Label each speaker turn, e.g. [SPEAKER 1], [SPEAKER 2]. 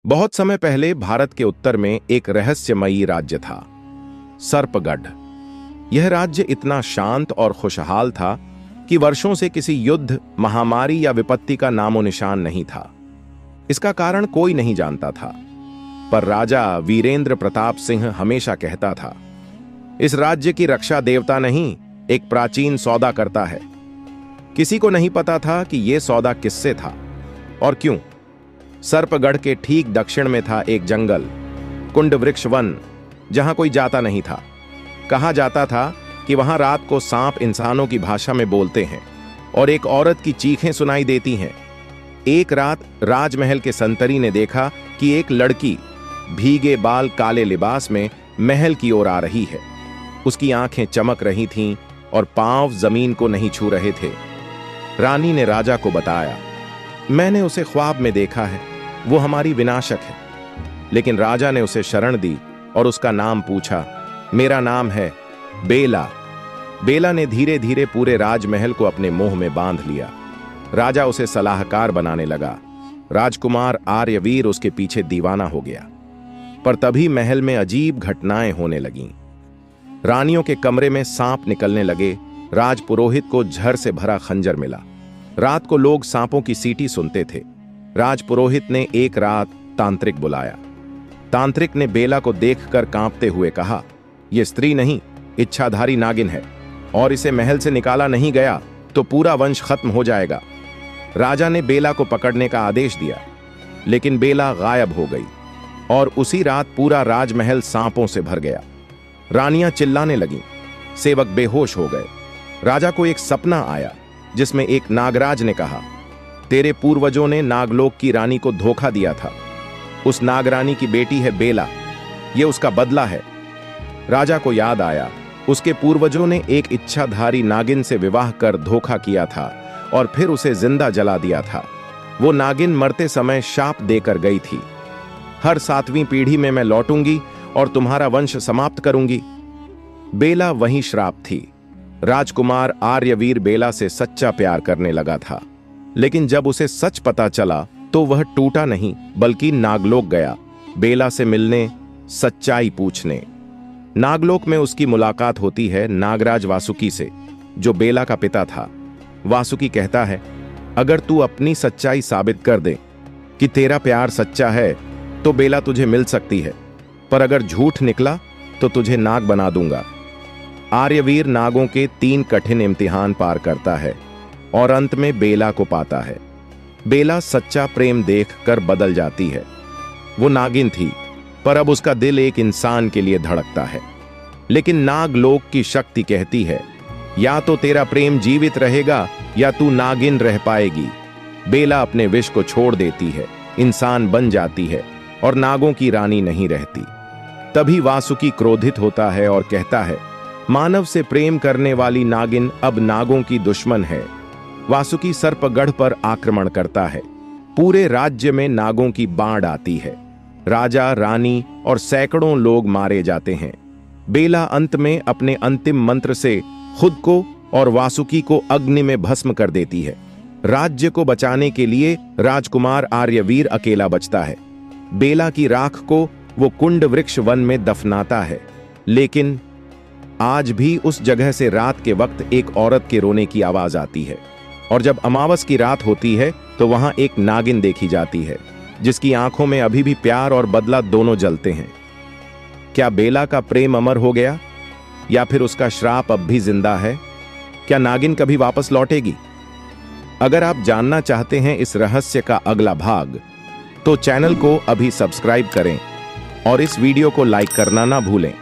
[SPEAKER 1] बहुत समय पहले भारत के उत्तर में एक रहस्यमयी राज्य था, सर्पगढ़। यह राज्य इतना शांत और खुशहाल था कि वर्षों से किसी युद्ध, महामारी या विपत्ति का नामो निशान नहीं था। इसका कारण कोई नहीं जानता था, पर राजा वीरेंद्र प्रताप सिंह हमेशा कहता था, इस राज्य की रक्षा देवता नहीं, एक प्राचीन सौदा करता है। किसी को नहीं पता था कि यह सौदा किससे था और क्यों। सर्पगढ़ के ठीक दक्षिण में था एक जंगल, कुंड वृक्ष वन, जहां कोई जाता नहीं था। कहा जाता था कि वहां रात को सांप इंसानों की भाषा में बोलते हैं और एक औरत की चीखें सुनाई देती हैं। एक रात राजमहल के संतरी ने देखा कि एक लड़की भीगे बाल, काले लिबास में महल की ओर आ रही है। उसकी आंखें चमक रही थीं और पांव जमीन को नहीं छू रहे थे। रानी ने राजा को बताया, मैंने उसे ख्वाब में देखा है, वो हमारी विनाशक है। लेकिन राजा ने उसे शरण दी और उसका नाम पूछा। मेरा नाम है बेला। बेला ने धीरे धीरे पूरे राजमहल को अपने मोह में बांध लिया। राजा उसे सलाहकार बनाने लगा। राजकुमार आर्यवीर उसके पीछे दीवाना हो गया। पर तभी महल में अजीब घटनाएं होने लगीं। रानियों के कमरे में सांप निकलने लगे। राजपुरोहित को झर से भरा खंजर मिला। रात को लोग सांपों की सीटी सुनते थे। राजपुरोहित ने एक रात तांत्रिक बुलाया। तांत्रिक ने बेला को देखकर कांपते हुए कहा, यह स्त्री नहीं, इच्छाधारी नागिन है और इसे महल से निकाला नहीं गया तो पूरा वंश खत्म हो जाएगा। राजा ने बेला को पकड़ने का आदेश दिया, लेकिन बेला गायब हो गई और उसी रात पूरा राजमहल सांपों से भर गया। रानियां चिल्लाने लगीं, सेवक बेहोश हो गए। राजा को एक सपना आया जिसमें एक नागराज ने कहा, तेरे पूर्वजों ने नागलोक की रानी को धोखा दिया था। उस नागरानी की बेटी है बेला, यह उसका बदला है। राजा को याद आया, उसके पूर्वजों ने एक इच्छाधारी नागिन से विवाह कर धोखा किया था और फिर उसे जिंदा जला दिया था। वो नागिन मरते समय शाप देकर गई थी, हर 7वीं पीढ़ी में मैं लौटूंगी और तुम्हारा वंश समाप्त करूंगी। बेला वही श्राप थी। राजकुमार आर्यवीर बेला से सच्चा प्यार करने लगा था, लेकिन जब उसे सच पता चला तो वह टूटा नहीं बल्कि नागलोक गया, बेला से मिलने, सच्चाई पूछने। नागलोक में उसकी मुलाकात होती है नागराज वासुकी से, जो बेला का पिता था। वासुकी कहता है, अगर तू अपनी सच्चाई साबित कर दे कि तेरा प्यार सच्चा है तो बेला तुझे मिल सकती है, पर अगर झूठ निकला तो तुझे नाग बना दूंगा। आर्यवीर नागों के 3 कठिन इम्तिहान पार करता है और अंत में बेला को पाता है। बेला सच्चा प्रेम देखकर बदल जाती है। वो नागिन थी, पर अब उसका दिल एक इंसान के लिए धड़कता है। लेकिन नागलोक की शक्ति कहती है, या तो तेरा प्रेम जीवित रहेगा या तू नागिन रह पाएगी। बेला अपने विष को छोड़ देती है, इंसान बन जाती है और नागों की रानी नहीं रहती। तभी वासुकी क्रोधित होता है और कहता है, मानव से प्रेम करने वाली नागिन अब नागों की दुश्मन है। वासुकी सर्पगढ़ पर आक्रमण करता है। पूरे राज्य में नागों की बाढ़ आती है। राजा, रानी और सैकड़ों लोग मारे जाते हैं। बेला अंत में अपने अंतिम मंत्र से खुद को और वासुकी को अग्नि में भस्म कर देती है। राज्य को बचाने के लिए राजकुमार आर्यवीर अकेला बचता है। बेला की राख को वो कुंड वृक्ष वन में दफनाता है। लेकिन आज भी उस जगह से रात के वक्त एक औरत के रोने की आवाज आती है, और जब अमावस की रात होती है तो वहां एक नागिन देखी जाती है, जिसकी आंखों में अभी भी प्यार और बदला दोनों जलते हैं। क्या बेला का प्रेम अमर हो गया या फिर उसका श्राप अब भी जिंदा है? क्या नागिन कभी वापस लौटेगी? अगर आप जानना चाहते हैं इस रहस्य का अगला भाग, तो चैनल को अभी सब्सक्राइब करें और इस वीडियो को लाइक करना ना भूलें।